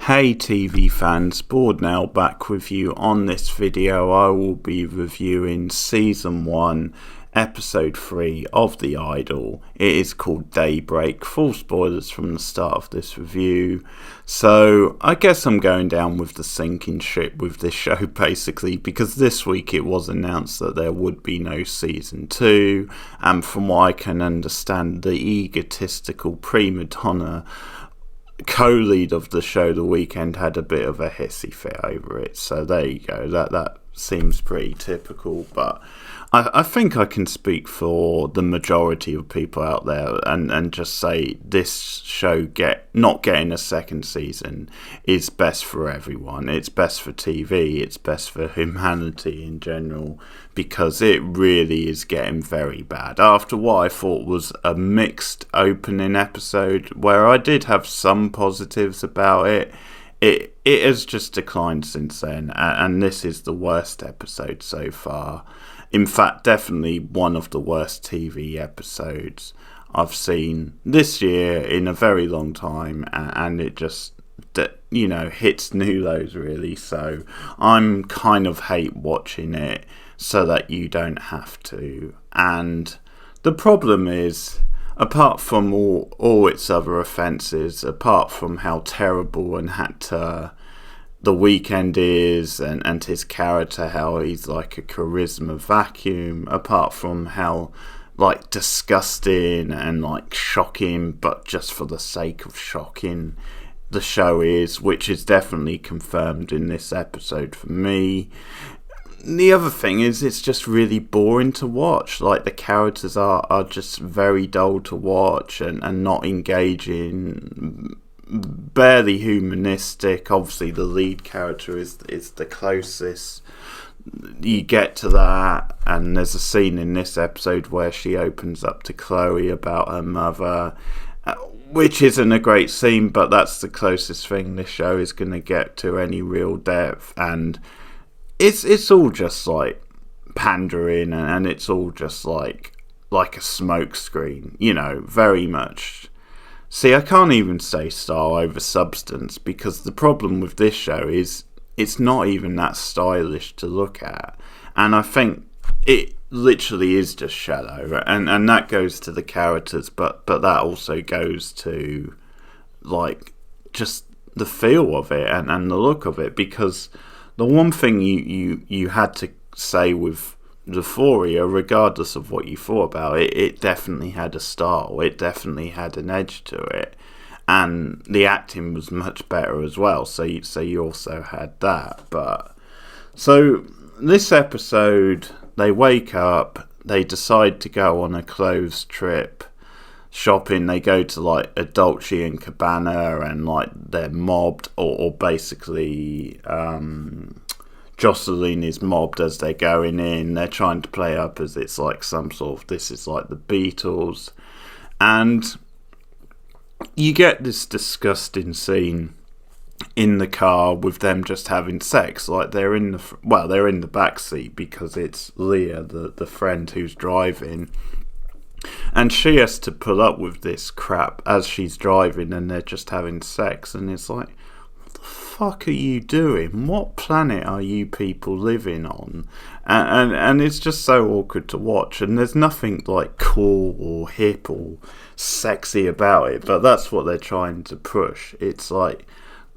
Hey TV fans, Bored Now back with you. On this video I will be reviewing Season 1, Episode 3 of The Idol. It is called Daybreak. Full spoilers from the start of this review. So I guess I'm going down with the sinking ship with this show basically, because this week it was announced that there would be no Season 2, and from what I can understand, the egotistical prima donna co-lead of the show, The Weeknd, had a bit of a hissy fit over it. So there you go. That seems pretty typical, but I think I can speak for the majority of people out there and just say this show not getting a second season is best for everyone. It's best for TV, it's best for humanity in general, because it really is getting very bad. After what I thought was a mixed opening episode, where I did have some positives about it, it has just declined since then, and this is the worst episode so far. In fact, definitely one of the worst TV episodes I've seen this year in a very long time, and it just, hits new lows really. So I'm kind of hate watching it so that you don't have to. And the problem is, apart from all its other offences, apart from how terrible and hacked The Weeknd is, and his character, how he's like a charisma vacuum, apart from how like disgusting and like shocking, but just for the sake of shocking, the show is, which is definitely confirmed in this episode for me. The other thing is, it's just really boring to watch. Like, the characters are just very dull to watch and not engaging, barely humanistic. Obviously the lead character is the closest you get to that, and there's a scene in this episode where she opens up to Chloe about her mother, which isn't a great scene, but that's the closest thing this show is going to get to any real depth. And it's all just like pandering, and it's all just like a smoke screen, very much. See, I can't even say style over substance, because the problem with this show is it's not even that stylish to look at. And I think it literally is just shallow. And that goes to the characters, but that also goes to, like, just the feel of it and the look of it. Because the one thing you had to say with Euphoria, regardless of what you thought about it, it definitely had a style, it definitely had an edge to it, and the acting was much better as well, so you also had that. But so this episode, they wake up, they decide to go on a clothes trip shopping, they go to like a Dolce and Gabbana, and like they're mobbed, or basically Jocelyn is mobbed as they're going in. They're trying to play up as it's like some sort of, this is like the Beatles. And you get this disgusting scene in the car with them just having sex. Like, they're in the back seat, because it's Leah, the friend who's driving. And she has to put up with this crap as she's driving, and they're just having sex. And it's like, fuck are you doing? What planet are you people living on? And it's just so awkward to watch, and there's nothing like cool or hip or sexy about it, but that's what they're trying to push. It's like,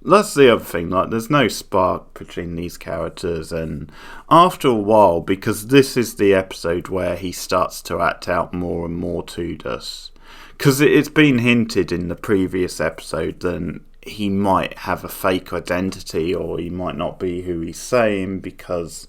that's the other thing, like, there's no spark between these characters. And after a while, because this is the episode where he starts to act out more and more to us, because it's been hinted in the previous episode that he might have a fake identity, or he might not be who he's saying, because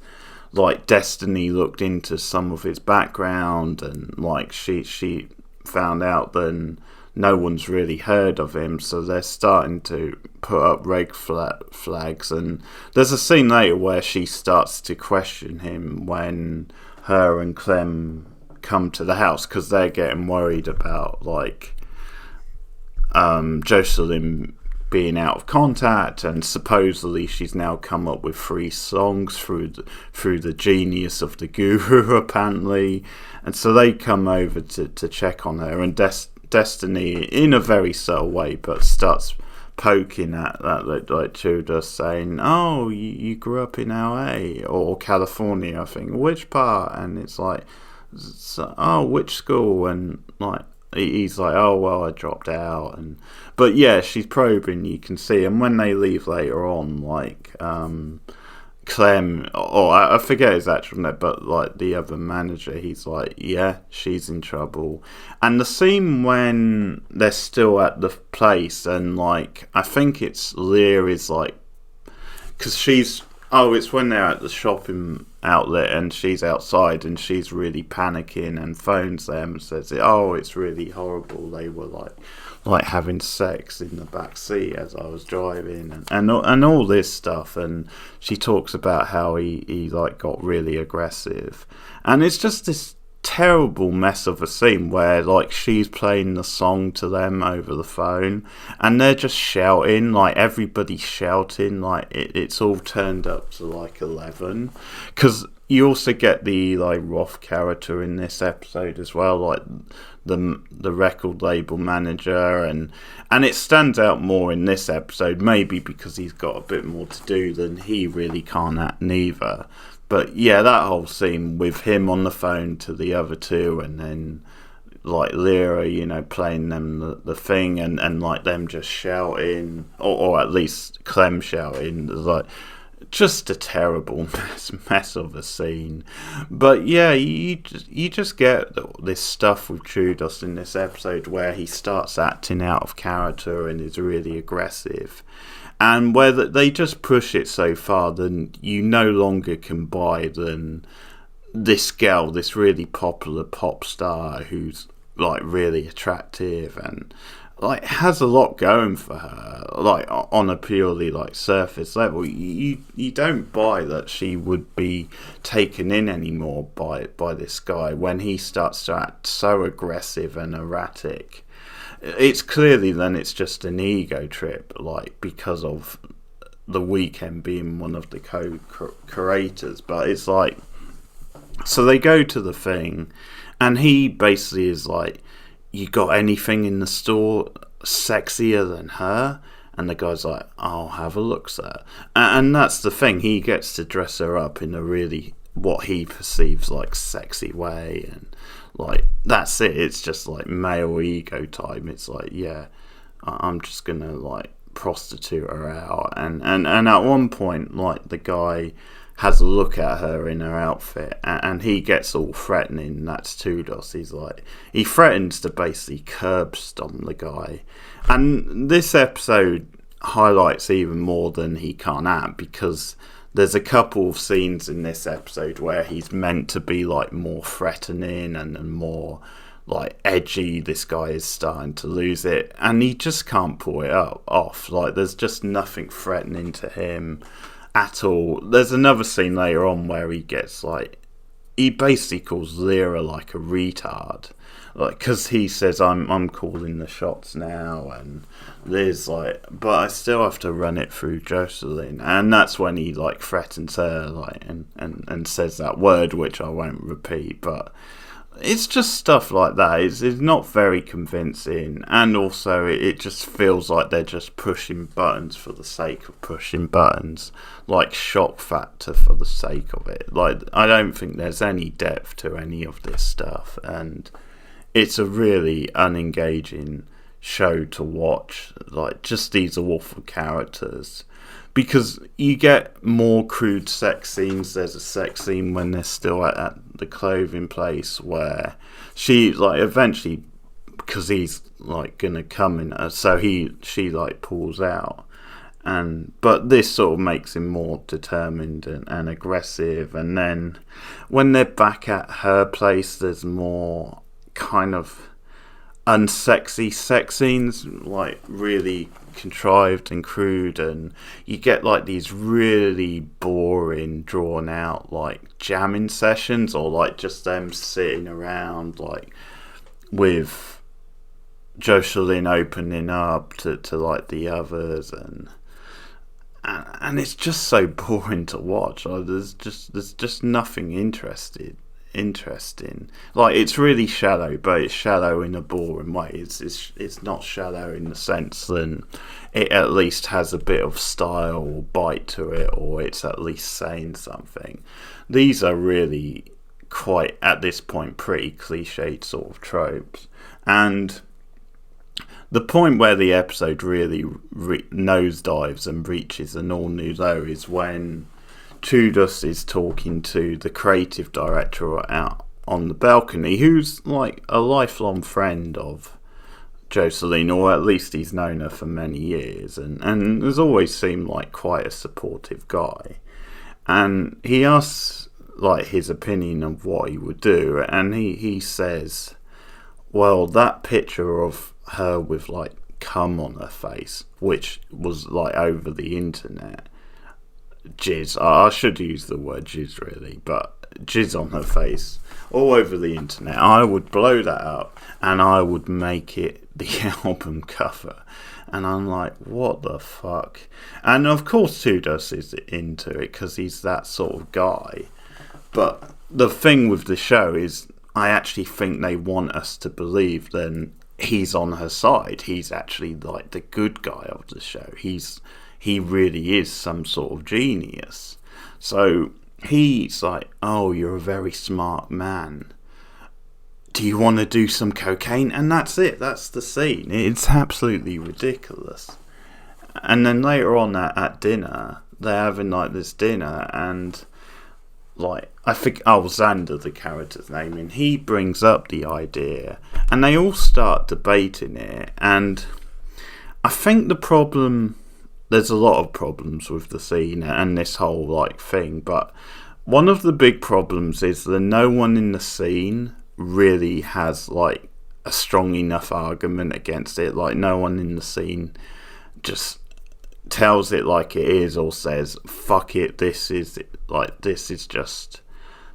like Destiny looked into some of his background, and like she found out that no one's really heard of him, so they're starting to put up red flags. And there's a scene later where she starts to question him when her and Clem come to the house, because they're getting worried about like Jocelyn being out of contact, and supposedly she's now come up with 3 songs through the genius of the guru apparently. And so they come over to check on her, and Destiny, in a very subtle way, but starts poking at that, like Tudor saying, "Oh, you grew up in LA or California, I think. Which part?" And it's like, "Oh, which school?" And like he's like, "Oh, well, I dropped out." And but yeah, she's probing. You can see, and when they leave later on, like Clem, or I forget his actual name, but like the other manager, he's like, yeah, she's in trouble. And the scene when they're still at the place, and like I think it's Leah is like, because it's when they're at the shopping outlet and she's outside and she's really panicking and phones them and says, "Oh, it's really horrible. They were like having sex in the back seat as I was driving," and all this stuff. And she talks about how he like got really aggressive, and it's just this terrible mess of a scene where like she's playing the song to them over the phone and they're just shouting, like everybody's shouting, like it's all turned up to like 11, because you also get the like Roth character in this episode as well, like the record label manager, and it stands out more in this episode, maybe because he's got a bit more to do than he really can't act neither. But yeah, that whole scene with him on the phone to the other two, and then like Lyra, playing them the thing, and like them just shouting, or at least Clem shouting, like just a terrible mess of a scene. But yeah, you just get this stuff with Trudos in this episode where he starts acting out of character and is really aggressive. And where they just push it so far, then you no longer can buy than this girl, this really popular pop star who's like really attractive and like has a lot going for her, like on a purely like surface level. You don't buy that she would be taken in anymore by this guy when he starts to act so aggressive and erratic. It's clearly then it's just an ego trip, like because of The Weeknd being one of the co-curators. But it's like, so they go to the thing, and he basically is like, "You got anything in the store sexier than her?" And the guy's like, "I'll have a look, sir." And that's the thing, he gets to dress her up in a really what he perceives like sexy way, and like that's it. It's just like male ego time. It's like, yeah, I'm just gonna like prostitute her out. And at one point, like the guy has a look at her in her outfit, and he gets all threatening. That's Tudos. He's like, he threatens to basically curb stomp the guy. And this episode highlights even more than he can't act, because there's a couple of scenes in this episode where he's meant to be like more threatening and more like edgy. This guy is starting to lose it, and he just can't pull it off. Like there's just nothing threatening to him at all. There's another scene later on where he gets like, he basically calls Lyra like a retard, like because he says I'm calling the shots now, and Liz like, but I still have to run it through Jocelyn. And that's when he like threatens her, like and says that word which I won't repeat. But it's just stuff like that. It's not very convincing, and also it just feels like they're just pushing buttons for the sake of pushing buttons, like shock factor for the sake of it. Like I don't think there's any depth to any of this stuff, and it's a really unengaging show to watch. Like just these awful characters, because you get more crude sex scenes. There's a sex scene when they're still at the clothing place where she like eventually, because he's like gonna come in her, so she like pulls out, but this sort of makes him more determined and aggressive. And then when they're back at her place, there's more kind of unsexy sex scenes, like really contrived and crude, and you get like these really boring, drawn out like jamming sessions, or like just them sitting around like with Jocelyn opening up to like the others, and it's just so boring to watch. Like, there's just nothing interested interesting. Like, it's really shallow, but it's shallow in a boring way. It's not shallow in the sense that it at least has a bit of style or bite to it, or it's at least saying something. These are really quite, at this point, pretty cliched sort of tropes. And the point where the episode really nosedives and reaches an all-new low is when Tudus is talking to the creative director out on the balcony, who's like a lifelong friend of Jocelyn, or at least he's known her for many years, and has always seemed like quite a supportive guy. And he asks like his opinion of what he would do, and he says, well, that picture of her with like cum on her face, which was like over the internet, jizz, I should use the word jizz really, but jizz on her face all over the internet, I would blow that up and I would make it the album cover. And I'm like, what the fuck? And of course Tudus is into it because he's that sort of guy. But the thing with the show is, I actually think they want us to believe then he's on her side. He's actually like the good guy of the show. He really is some sort of genius. So he's like, oh, you're a very smart man. Do you want to do some cocaine? And that's it. That's the scene. It's absolutely ridiculous. And then later on at dinner, they're having like this dinner, and like, I think, Xander, the character's name, and he brings up the idea, and they all start debating it. And I think there's a lot of problems with the scene and this whole like thing, but one of the big problems is that no one in the scene really has like a strong enough argument against it. Like, no one in the scene just tells it like it is, or says, fuck it, this is just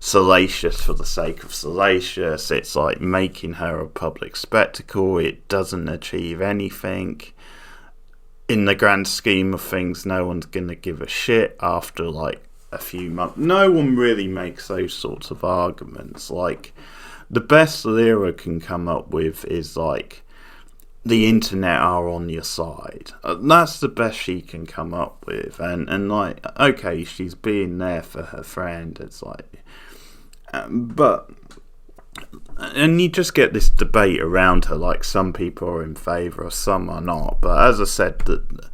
salacious for the sake of salacious. It's like making her a public spectacle. It doesn't achieve anything. In the grand scheme of things, no one's gonna give a shit after like a few months. No one really makes those sorts of arguments. Like, the best Lyra can come up with is like, the internet are on your side. That's the best she can come up with. And like, okay, she's being there for her friend. It's like, but, and you just get this debate around her. Like, some people are in favour, some are not. But as I said, that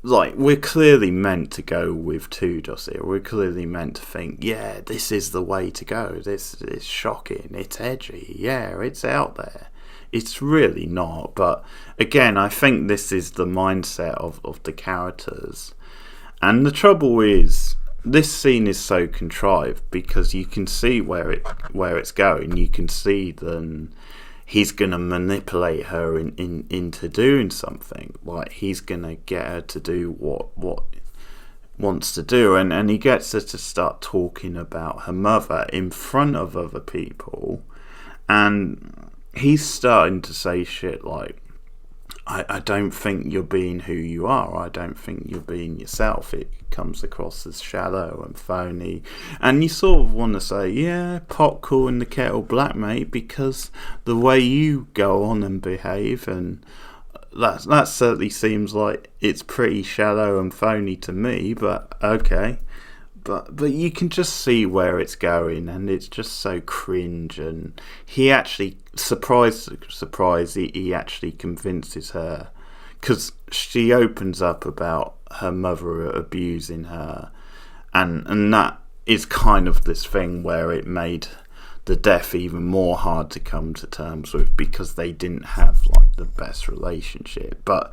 like, we're clearly meant to go with Tudus here. We're clearly meant to think, yeah, this is the way to go. This is shocking. It's edgy. Yeah, it's out there. It's really not. But again, I think this is the mindset of the characters. And the trouble is, this scene is so contrived because you can see where it's going. You can see that he's going to manipulate her into doing something. Like, he's going to get her to do what wants to do. And he gets her to start talking about her mother in front of other people. And he's starting to say shit like, I don't think you're being who you are. I don't think you're being yourself. It comes across as shallow and phony. And you sort of want to say, yeah, pot calling the kettle black, mate, because the way you go on and behave, and that certainly seems like it's pretty shallow and phony to me, but okay. But you can just see where it's going, and it's just so cringe. And he actually, surprise, he actually convinces her, because she opens up about her mother abusing her, and that is kind of this thing where it made the death even more hard to come to terms with, because they didn't have like the best relationship. But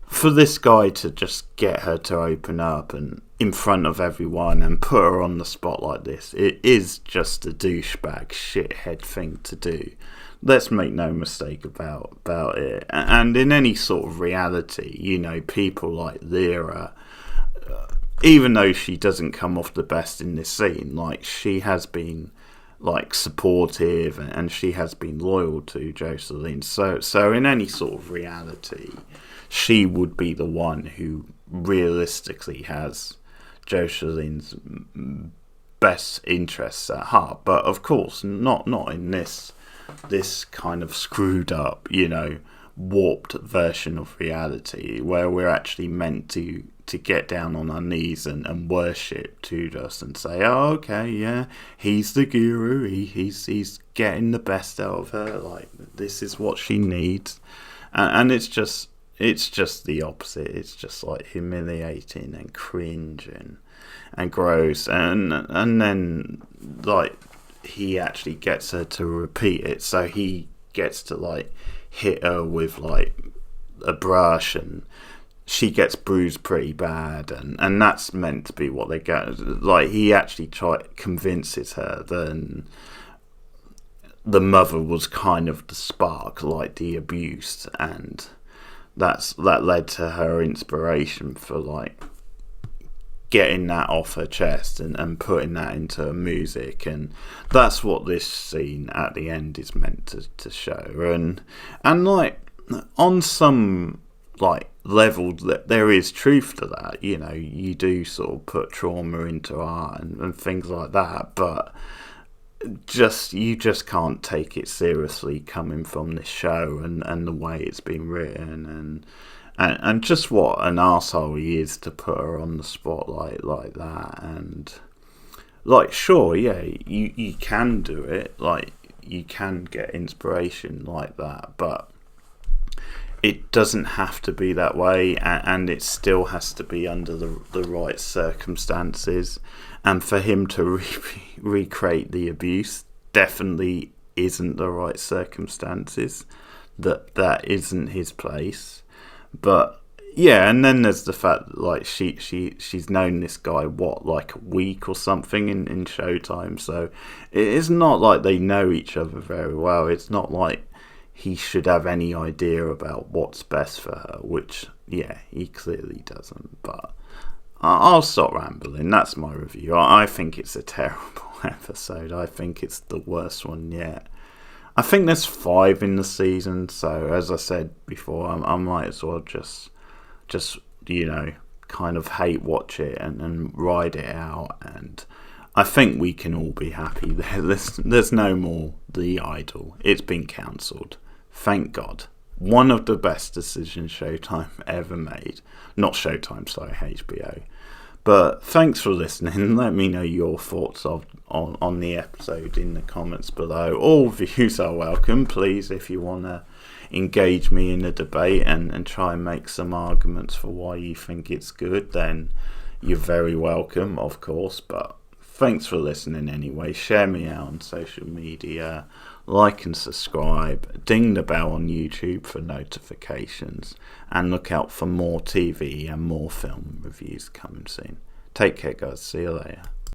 for this guy to just get her to open up and in front of everyone and put her on the spot like this, it is just a douchebag shithead thing to do. Let's make no mistake about it. And in any sort of reality, you know, people like Lyra, even though she doesn't come off the best in this scene, like, she has been like supportive and she has been loyal to Jocelyn. So in any sort of reality, she would be the one who realistically has Jocelyn's best interests at heart. But of course, not in this kind of screwed up, warped version of reality where we're actually meant to get down on our knees and worship Judas and say, oh, okay, yeah, he's the guru, he's getting the best out of her, like, this is what she needs. And it's just the opposite. It's just like humiliating and cringe and gross, and then like he actually gets her to repeat it, so he gets to like hit her with like a brush, and she gets bruised pretty bad, and that's meant to be what they get. Like, he actually convinces her that the mother was kind of the spark, like the abuse, and that led to her inspiration for like getting that off her chest and putting that into her music. And that's what this scene at the end is meant to show. And like, on some like level, that there is truth to that. You do sort of put trauma into art and things like that, but you just can't take it seriously coming from this show and the way it's been written, and just what an arsehole he is to put her on the spotlight like that. And like, sure, yeah, you can do it, like you can get inspiration like that, but it doesn't have to be that way, and it still has to be under the right circumstances. And for him to recreate the abuse definitely isn't the right circumstances. That isn't his place. But yeah, and then there's the fact that, like, she's known this guy like a week or something in Showtime. So it's not like they know each other very well. It's not like he should have any idea about what's best for her, which, yeah, he clearly doesn't. But I'll stop rambling. That's my review. I think it's a terrible episode. I think it's the worst one yet. I think there's 5 in the season, so as I said before, I might as well just kind of hate watch it and ride it out. And I think we can all be happy. There's no more The Idol. It's been cancelled. Thank God. One of the best decisions Showtime ever made. Not Showtime, sorry, HBO. But thanks for listening. Let me know your thoughts on the episode in the comments below. All views are welcome. Please, if you want to engage me in a debate and try and make some arguments for why you think it's good, then you're very welcome, of course. But thanks for listening anyway. Share me out on social media. Like and subscribe. Ding the bell on YouTube for notifications. And look out for more TV and more film reviews coming soon. Take care, guys. See you later.